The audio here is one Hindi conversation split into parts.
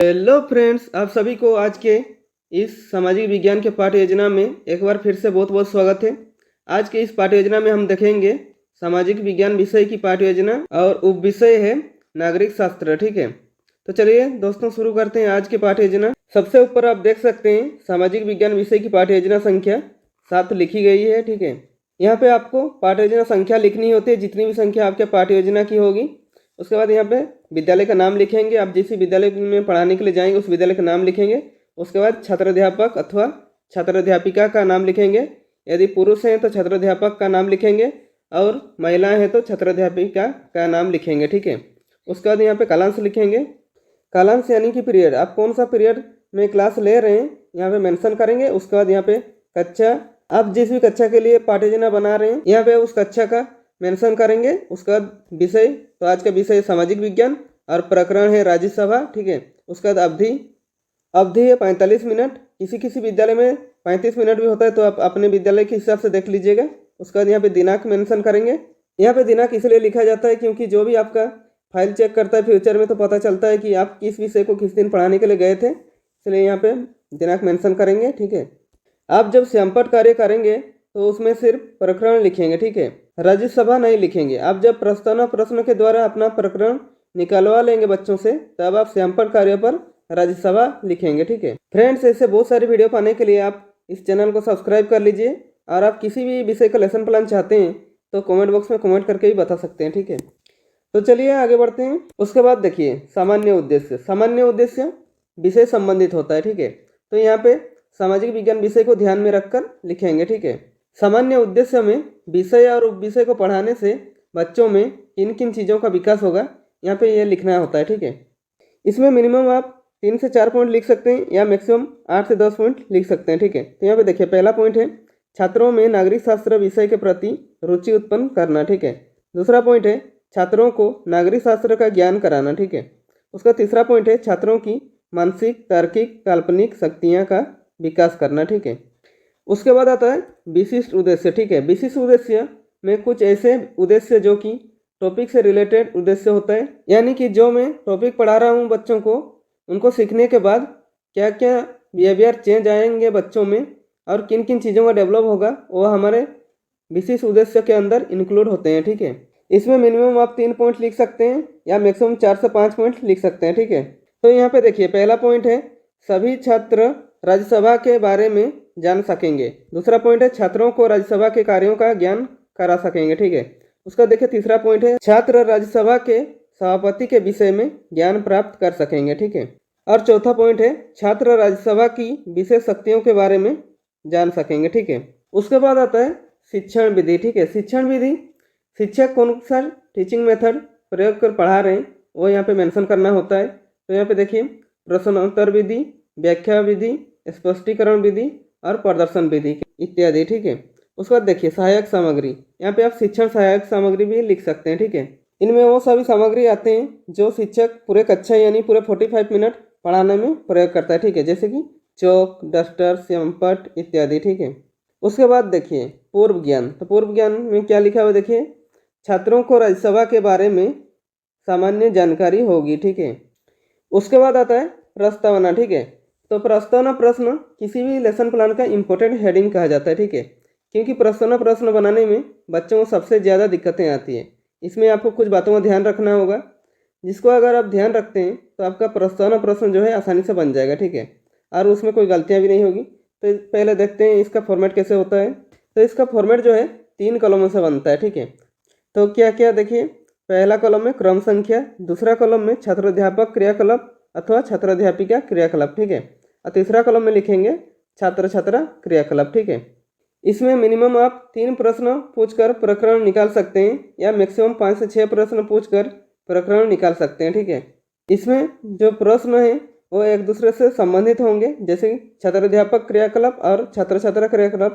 हेलो फ्रेंड्स, आप सभी को आज के इस सामाजिक विज्ञान के पाठ्य योजना में एक बार फिर से बहुत बहुत स्वागत है। आज के इस पाठ्य योजना में हम देखेंगे सामाजिक विज्ञान विषय की पाठ्य योजना और उप विषय है नागरिक शास्त्र। ठीक है, तो चलिए दोस्तों शुरू करते हैं आज की पाठ्य योजना। सबसे ऊपर आप देख सकते हैं सामाजिक विज्ञान विषय की पाठ्य योजना संख्या 7 लिखी गई है। ठीक है, यहाँ पे आपको पाठ्य योजना संख्या लिखनी होती है, जितनी भी संख्या आपके पाठ्य योजना की होगी। उसके बाद यहाँ पे विद्यालय का नाम लिखेंगे, आप जिस विद्यालय में पढ़ाने के लिए जाएंगे उस विद्यालय का नाम लिखेंगे। उसके बाद छात्राध्यापक अथवा छात्राध्यापिका का नाम लिखेंगे। यदि पुरुष हैं तो छात्राध्यापक का नाम लिखेंगे और महिलाएं हैं तो छात्राध्यापिका का नाम लिखेंगे। ठीक है, उसके बाद यहाँ पे कालांश लिखेंगे। कालांश यानी कि पीरियड, आप कौन सा पीरियड में क्लास ले रहे हैं यहाँ पे मेंशन करेंगे। उसके बाद यहाँ पे कक्षा, आप जिस भी कक्षा के लिए पाठ्य योजना बना रहे हैं यहाँ पे उस कक्षा का मेंशन करेंगे। उसके बाद विषय, तो आज का विषय सामाजिक विज्ञान और प्रकरण है राज्यसभा। ठीक है, उसके बाद अवधि है 45 मिनट। किसी किसी विद्यालय में 35 मिनट भी होता है, तो आप अपने विद्यालय के हिसाब से देख लीजिएगा। उसके बाद यहाँ पे दिनांक मेंशन करेंगे। यहाँ पे दिनांक इसलिए लिखा जाता है क्योंकि जो भी आपका फाइल चेक करता है फ्यूचर में तो पता चलता है कि आप किस विषय को किस दिन पढ़ाने के लिए गए थे, इसलिए यहाँ पे दिनांक मेंशन करेंगे। ठीक है, आप जब सैंपट कार्य करेंगे तो उसमें सिर्फ प्रकरण लिखेंगे। ठीक है, राज्यसभा नहीं लिखेंगे। आप जब प्रश्नों प्रश्न के द्वारा अपना प्रकरण निकलवा लेंगे बच्चों से, तब आप सैंपल कार्य पर राज्यसभा लिखेंगे। ठीक है फ्रेंड्स, ऐसे बहुत सारे वीडियो पाने के लिए आप इस चैनल को सब्सक्राइब कर लीजिए, और आप किसी भी विषय का लेसन प्लान चाहते हैं तो कमेंट बॉक्स में कमेंट करके भी बता सकते हैं। ठीक है, तो चलिए आगे बढ़ते हैं। उसके बाद देखिए सामान्य उद्देश्य। सामान्य उद्देश्य विषय संबंधित होता है। ठीक है, तो यहाँ पे सामाजिक विज्ञान विषय को ध्यान में रखकर लिखेंगे। ठीक है, सामान्य उद्देश्य में विषय और उप विषय को पढ़ाने से बच्चों में किन किन चीज़ों का विकास होगा, यहाँ पे ये लिखना होता है। ठीक है, इसमें मिनिमम आप 3 से 4 पॉइंट लिख सकते हैं या मैक्सिमम 8 से 10 पॉइंट लिख सकते हैं। ठीक है, तो यहाँ पे देखिए पहला पॉइंट है छात्रों में नागरिक शास्त्र विषय के प्रति रुचि उत्पन्न करना। ठीक है, दूसरा पॉइंट है छात्रों को नागरिक शास्त्र का ज्ञान कराना। ठीक है, उसका तीसरा पॉइंट है छात्रों की मानसिक, तार्किक, काल्पनिक शक्तियाँ का विकास करना। ठीक है, उसके बाद आता है विशिष्ट उद्देश्य। ठीक है, विशिष्ट उद्देश्य में कुछ ऐसे उद्देश्य जो कि टॉपिक से रिलेटेड उद्देश्य होता है, यानी कि जो मैं टॉपिक पढ़ा रहा हूँ बच्चों को, उनको सीखने के बाद क्या क्या बिहेवियर चेंज आएंगे बच्चों में और किन किन चीज़ों का डेवलप होगा, वो हमारे विशिष्ट उद्देश्य के अंदर इंक्लूड होते हैं। ठीक है, इसमें मिनिमम आप 3 पॉइंट लिख सकते हैं या मैक्सिमम 4 से 5 पॉइंट लिख सकते हैं। ठीक है, तो यहाँ पे देखिए पहला पॉइंट है सभी छात्र राज्यसभा के बारे में जान सकेंगे। दूसरा पॉइंट है छात्रों को राज्यसभा के कार्यों का ज्ञान करा सकेंगे। ठीक है, उसका देखिए तीसरा पॉइंट है छात्र राज्यसभा के सभापति के विषय में ज्ञान प्राप्त कर सकेंगे। ठीक है, और चौथा पॉइंट है छात्र राज्यसभा की विशेष शक्तियों के बारे में जान सकेंगे। ठीक है, उसके बाद आता है शिक्षण विधि। ठीक है, शिक्षण विधि, शिक्षक कौन सा टीचिंग मेथड प्रयोग कर पढ़ा रहे हैं वो यहाँ पे मेंशन करना होता है। तो यहाँ पे देखिए प्रश्नोत्तर विधि, व्याख्या विधि, स्पष्टीकरण विधि और प्रदर्शन विधि इत्यादि। ठीक है, उसके बाद देखिए सहायक सामग्री, यहाँ पे आप शिक्षण सहायक सामग्री भी लिख सकते हैं। ठीक है, इनमें वो सभी सामग्री आते हैं जो शिक्षक पूरे कक्षा यानी पूरे 45 मिनट पढ़ाने में प्रयोग करता है। ठीक है, जैसे कि चौक, डस्टर, सैंपट इत्यादि। ठीक है, उसके बाद देखिए पूर्व ज्ञान। तो पूर्व ज्ञान में क्या लिखा हुआ देखिए छात्रों को राज्यसभा के बारे में सामान्य जानकारी होगी। ठीक है, उसके बाद आता है प्रस्तावना। ठीक है, तो प्रस्तावना प्रश्न किसी भी लेसन प्लान का इम्पोर्टेंट हेडिंग कहा जाता है। ठीक है, क्योंकि प्रस्तावना प्रश्न बनाने में बच्चों को सबसे ज़्यादा दिक्कतें आती हैं। इसमें आपको कुछ बातों का ध्यान रखना होगा, जिसको अगर आप ध्यान रखते हैं तो आपका प्रस्तावना प्रश्न जो है आसानी से बन जाएगा। ठीक है, और उसमें कोई गलतियाँ भी नहीं होगी। तो पहले देखते हैं इसका फॉर्मेट कैसे होता है। तो इसका फॉर्मेट जो है 3 कॉलमों से बनता है। ठीक है, तो क्या क्या देखिए, पहला कॉलम में क्रम संख्या, दूसरा कॉलम में छात्राध्यापक क्रियाकलाप अथवा छात्राध्यापिका क्रियाकलाप। ठीक है, और तीसरा कॉलम में लिखेंगे छात्र छात्रा क्रियाकलाप। ठीक है, इसमें मिनिमम आप 3 प्रश्न पूछकर प्रकरण निकाल सकते हैं या मैक्सिमम 5 से 6 प्रश्न पूछकर प्रकरण निकाल सकते हैं। ठीक है, इसमें जो प्रश्न है वो एक दूसरे से संबंधित होंगे, जैसे छात्राध्यापक क्रियाकलाप और छात्र छात्रा क्रियाकलाप,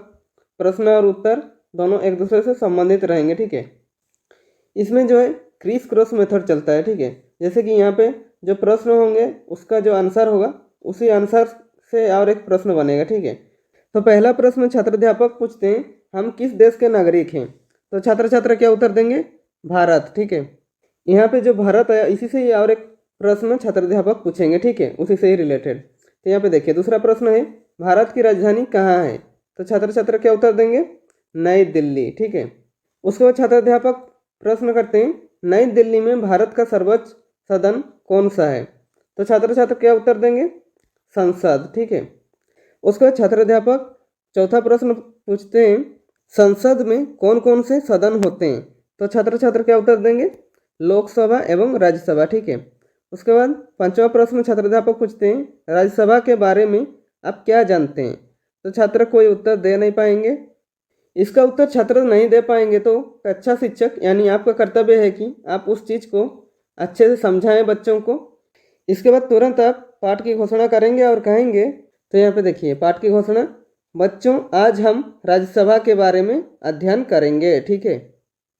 प्रश्न और उत्तर दोनों एक दूसरे से संबंधित रहेंगे। ठीक है, इसमें जो है क्रिस क्रॉस मेथड चलता है। ठीक है, जैसे कि यहाँ पे जो प्रश्न होंगे उसका जो आंसर होगा उसी आंसर से और एक प्रश्न बनेगा। ठीक है, तो पहला प्रश्न छात्राध्यापक पूछते हैं हम किस देश के नागरिक हैं, तो छात्र छात्रा क्या उत्तर देंगे भारत। ठीक है, यहाँ पे जो भारत आया इसी से और एक प्रश्न छात्राध्यापक पूछेंगे, ठीक है, उसी से ही रिलेटेड। तो यहाँ पे देखिए दूसरा प्रश्न है, भारत की राजधानी कहाँ है? तो छात्र छात्रा क्या उत्तर देंगे? नई दिल्ली, ठीक है। उसके बाद छात्राध्यापक प्रश्न करते हैं, नई दिल्ली में भारत का सर्वोच्च सदन कौन सा है? तो छात्र छात्र क्या उत्तर देंगे? संसद, ठीक है। उसके बाद छात्राध्यापक चौथा प्रश्न पूछते हैं, संसद में कौन कौन से सदन होते हैं? तो छात्र छात्र क्या उत्तर देंगे? लोकसभा एवं राज्यसभा, ठीक है। उसके बाद पांचवा प्रश्न छात्राध्यापक पूछते हैं, राज्यसभा के बारे में आप क्या जानते हैं? तो छात्र कोई उत्तर दे नहीं पाएंगे। इसका उत्तर छात्र नहीं दे पाएंगे तो अच्छा शिक्षक यानी आपका कर्तव्य है कि आप उस चीज़ को अच्छे से समझाएं बच्चों को। इसके बाद तुरंत आप पाठ की घोषणा करेंगे और कहेंगे, तो यहाँ पे देखिए पाठ की घोषणा, बच्चों आज हम राज्यसभा के बारे में अध्ययन करेंगे, ठीक है।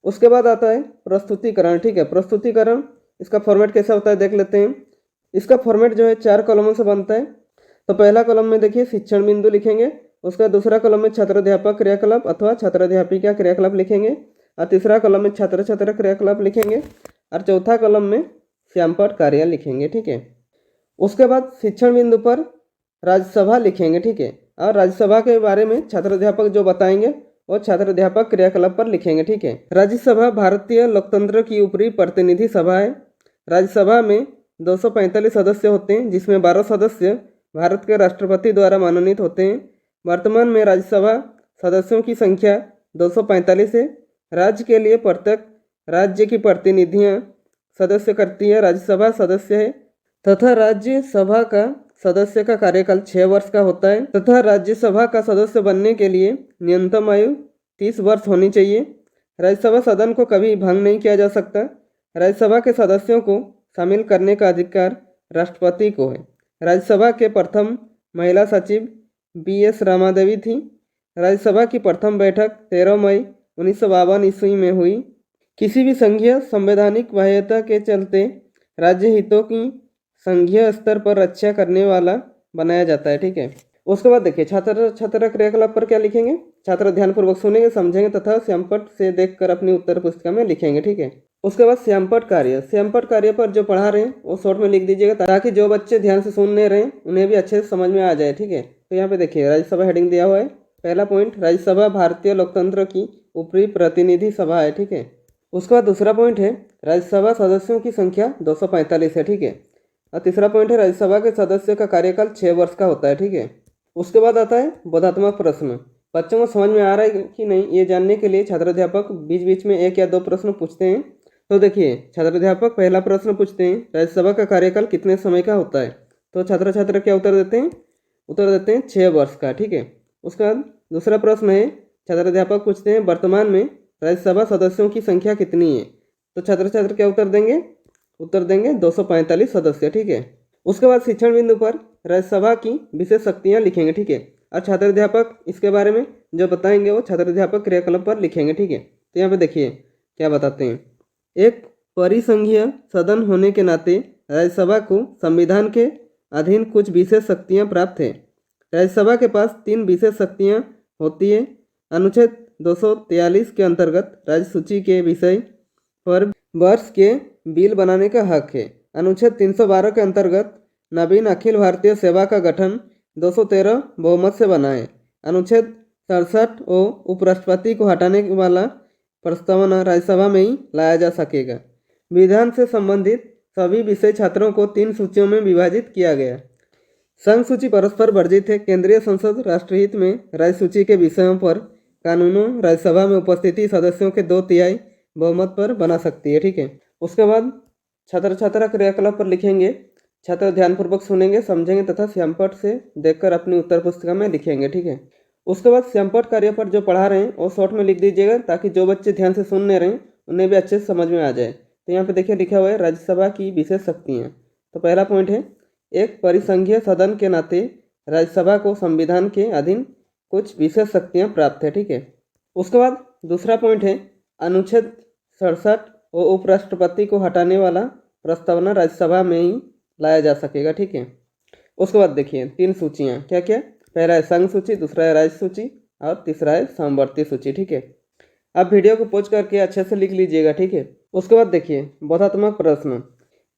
उसके बाद आता है प्रस्तुतिकरण, ठीक है। प्रस्तुतिकरण इसका फॉर्मेट कैसा होता है देख लेते हैं। इसका फॉर्मेट जो है 4 कॉलमों से बनता है। तो पहला कॉलम में देखिए शिक्षण बिंदु लिखेंगे, उसका दूसरा कॉलम में छात्राध्यापक क्रियाकलाप अथवा छात्राध्यापिका क्रियाकलाप लिखेंगे, और तीसरा कॉलम में छात्र छात्रा क्रियाकलाप लिखेंगे, और चौथा कॉलम में श्यामपट कार्य लिखेंगे, ठीक है। उसके बाद शिक्षण बिंदु पर राज्यसभा लिखेंगे, ठीक है, और राज्यसभा के बारे में छात्राध्यापक जो बताएंगे वो छात्राध्यापक क्रियाकलाप पर लिखेंगे, ठीक है। राज्यसभा भारतीय लोकतंत्र की ऊपरी प्रतिनिधि सभा है। राज्यसभा में 245 सदस्य होते हैं, जिसमें 12 सदस्य भारत के राष्ट्रपति द्वारा मनोनीत होते हैं। वर्तमान में राज्यसभा सदस्यों की संख्या 245 है। राज्य के लिए प्रत्येक राज्य की प्रतिनिधियां सदस्य करती है राज्यसभा सदस्य है, तथा राज्यसभा का सदस्य का कार्यकाल 6 वर्ष का होता है, तथा राज्यसभा का सदस्य बनने के लिए न्यूनतम आयु 30 वर्ष होनी चाहिए। राज्यसभा सदन को कभी भंग नहीं किया जा सकता। राज्यसभा के सदस्यों को शामिल करने का अधिकार राष्ट्रपति को है। राज्यसभा के प्रथम महिला सचिव BS रामादेवी थी। राज्यसभा की प्रथम बैठक 13 मई 1952 ईस्वी में हुई। किसी भी संघीय संवैधानिक बाध्यता के चलते राज्य हितों की संघीय स्तर पर रक्षा करने वाला बनाया जाता है, ठीक है। उसके बाद देखिए छात्र छात्रा क्रियाकलाप पर क्या लिखेंगे? छात्र ध्यानपूर्वक सुनेंगे, समझेंगे तथा श्यामपट से देखकर अपनी उत्तर पुस्तिका में लिखेंगे, ठीक है। उसके बाद श्यामपट कार्य पर जो पढ़ा रहे हैं वो शॉर्ट में लिख दीजिएगा, ताकि जो बच्चे ध्यान से सुन नहीं रहे हैं उन्हें भी अच्छे से समझ में आ जाए, ठीक है। तो यहाँ पे देखिए राज्यसभा हेडिंग दिया हुआ है। पहला पॉइंट, राज्यसभा भारतीय लोकतंत्र की ऊपरी प्रतिनिधि सभा है, ठीक है। उसके बाद दूसरा पॉइंट है राज्यसभा सदस्यों की संख्या 245 है, ठीक है। और तीसरा पॉइंट है राज्यसभा के सदस्य का कार्यकाल 6 वर्ष का होता है, ठीक है। उसके बाद आता है बोधात्मक प्रश्न। बच्चों को समझ में आ रहा है कि नहीं ये जानने के लिए छात्राध्यापक बीच बीच में 1 या 2 प्रश्न पूछते हैं। तो देखिए छात्राध्यापक पहला प्रश्न पूछते हैं, राज्यसभा का कार्यकाल कितने समय का होता है? तो छात्र छात्रा क्या उत्तर देते हैं? उत्तर देते हैं 6 वर्ष का, ठीक है। उसके बाद दूसरा प्रश्न है, छात्राध्यापक पूछते हैं वर्तमान में राज्यसभा सदस्यों की संख्या कितनी है? तो छात्र छात्र क्या उत्तर देंगे? उत्तर देंगे 245 सदस्य, ठीक है। उसके बाद शिक्षण बिंदु पर राज्यसभा की विशेष शक्तियाँ लिखेंगे, ठीक है। और छात्राध्यापक इसके बारे में जो बताएंगे वो छात्राध्यापक क्रियाकलाप पर लिखेंगे, ठीक है। तो यहाँ पे देखिए क्या बताते हैं, एक परिसंघीय सदन होने के नाते राज्यसभा को संविधान के अधीन कुछ विशेष शक्तियाँ प्राप्त है। राज्यसभा के पास 3 विशेष शक्तियाँ होती है। अनुच्छेद 243 के अंतर्गत राज्य सूची के विषय पर वर्ष के बिल बनाने का हक है। अनुच्छेद 312 के अंतर्गत नवीन अखिल भारतीय सेवा का गठन 213 बहुमत से बना है। अनुच्छेद 67 ओ उपराष्ट्रपति को हटाने वाला प्रस्तावना राज्यसभा में ही लाया जा सकेगा। विधान से संबंधित सभी विषय छात्रों को 3 सूचियों में विभाजित किया गया। संघ सूची परस्पर वर्जित है। केंद्रीय संसद राष्ट्रहित में राज्य सूची के विषयों पर कानूनों राज्यसभा में उपस्थिति सदस्यों के 2/3 बहुमत पर बना सकती है, ठीक है। उसके बाद छात्र छात्रा क्रियाकलाप पर लिखेंगे। छात्र ध्यानपूर्वक सुनेंगे, समझेंगे तथा श्यामपट से देखकर अपनी उत्तर पुस्तिका में लिखेंगे, ठीक है। उसके बाद श्यामपट कार्य पर जो पढ़ा रहे हैं वो शॉर्ट में लिख दीजिएगा, ताकि जो बच्चे ध्यान से सुन नहीं रहे हैं उन्हें भी अच्छे से समझ में आ जाए। तो यहाँ पे देखिए लिखा हुआ है राज्यसभा की विशेष शक्तियाँ। तो पहला पॉइंट है, एक परिसंघीय सदन के नाते राज्यसभा को संविधान के अधीन कुछ विशेष शक्तियाँ प्राप्त है, ठीक है। उसके बाद दूसरा पॉइंट है, अनुच्छेद 67 और उपराष्ट्रपति को हटाने वाला प्रस्तावना राज्यसभा में ही लाया जा सकेगा, ठीक है। उसके बाद देखिए 3 सूचियाँ क्या क्या, पहला है संघ सूची, दूसरा है राज्य सूची और तीसरा है समवर्ती सूची, ठीक है। आप वीडियो को पॉज करके अच्छे से लिख लीजिएगा, ठीक है। उसके बाद देखिए बोधात्मक प्रश्न।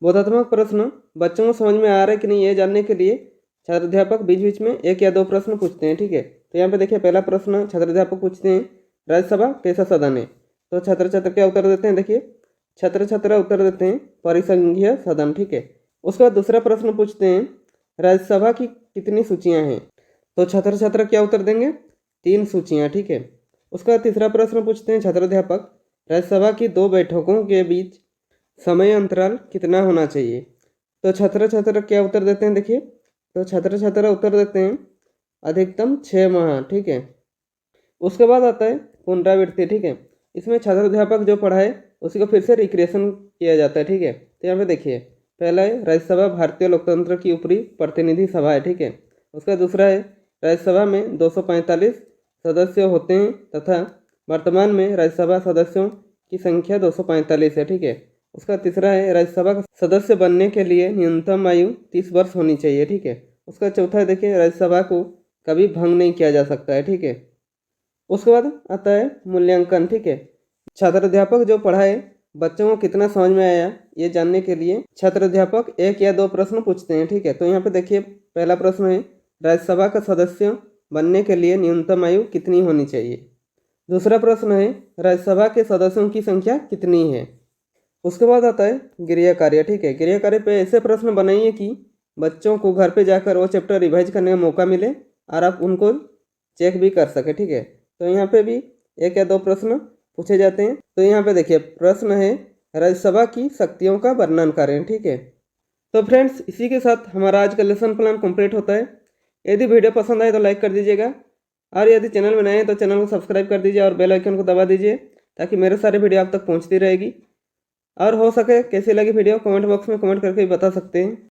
बोधात्मक प्रश्न बच्चों को समझ में आ रहा है कि नहीं ये जानने के लिए छात्र अध्यापक बीच बीच में एक या दो प्रश्न पूछते हैं। ठीक है, तो यहाँ पे देखिए पहला प्रश्न छात्र अध्यापक पूछते हैं, राज्यसभा कैसा सदन है? तो छात्र छात्र क्या उत्तर देते हैं? देखिए छात्र छात्र उत्तर देते हैं परिसंघीय सदन। ठीक है, उसके बाद दूसरा प्रश्न पूछते हैं, राज्यसभा की कितनी सूचियाँ हैं? तो छात्र छात्र क्या उत्तर देंगे? 3 सूचियाँ। ठीक है, उसका तीसरा प्रश्न पूछते हैं छात्र अध्यापक, राज्यसभा की 2 बैठकों के बीच समय अंतराल कितना होना चाहिए? तो छात्र छात्र क्या उत्तर देते हैं? देखिए तो छात्र छात्र उत्तर देते हैं अधिकतम 6 माह। ठीक है, उसके बाद आता है पुनरावृत्ति। ठीक है, इसमें छात्र अध्यापक जो पढ़ाए उसी को फिर से रिक्रिएशन किया जाता है। ठीक है, तो यहाँ पे देखिए पहला है राज्यसभा भारतीय लोकतंत्र की ऊपरी प्रतिनिधि सभा है। ठीक है, उसका दूसरा है राज्यसभा में 245 सदस्य होते हैं तथा वर्तमान में राज्यसभा सदस्यों की संख्या 245 है। ठीक है, उसका तीसरा है राज्यसभा का सदस्य बनने के लिए न्यूनतम आयु 30 वर्ष होनी चाहिए। ठीक है, उसका चौथा है देखिए राज्यसभा को कभी भंग नहीं किया जा सकता है। ठीक है, उसके बाद आता है मूल्यांकन। ठीक है, छात्र अध्यापक जो पढ़ाए बच्चों को कितना समझ में आया ये जानने के लिए छात्र अध्यापक 1 या 2 प्रश्न पूछते हैं। ठीक है, तो यहाँ पे देखिए पहला प्रश्न है राज्यसभा का सदस्य बनने के लिए न्यूनतम आयु कितनी होनी चाहिए? दूसरा प्रश्न है राज्यसभा के सदस्यों की संख्या कितनी है? उसके बाद आता है गृह कार्य। ठीक है, गृह कार्य पे ऐसे प्रश्न बनाइए कि बच्चों को घर पे जाकर वो चैप्टर रिवाइज करने का मौका मिले और आप उनको चेक भी कर सके। ठीक है, तो यहाँ पे भी 1 या 2 प्रश्न पूछे जाते हैं। तो यहाँ पे देखिए प्रश्न है राज्यसभा की शक्तियों का वर्णन करें। ठीक है, तो फ्रेंड्स इसी के साथ हमारा आज का लेसन प्लान कंप्लीट होता है। यदि वीडियो पसंद आए तो लाइक कर दीजिएगा और यदि चैनल में नए हैं तो चैनल को सब्सक्राइब कर दीजिए और बेल आइकन को दबा दीजिए ताकि मेरे सारे वीडियो आप तक पहुंचती रहेगी। और हो सके कैसी लगी वीडियो कमेंट बॉक्स में कमेंट करके भी बता सकते हैं।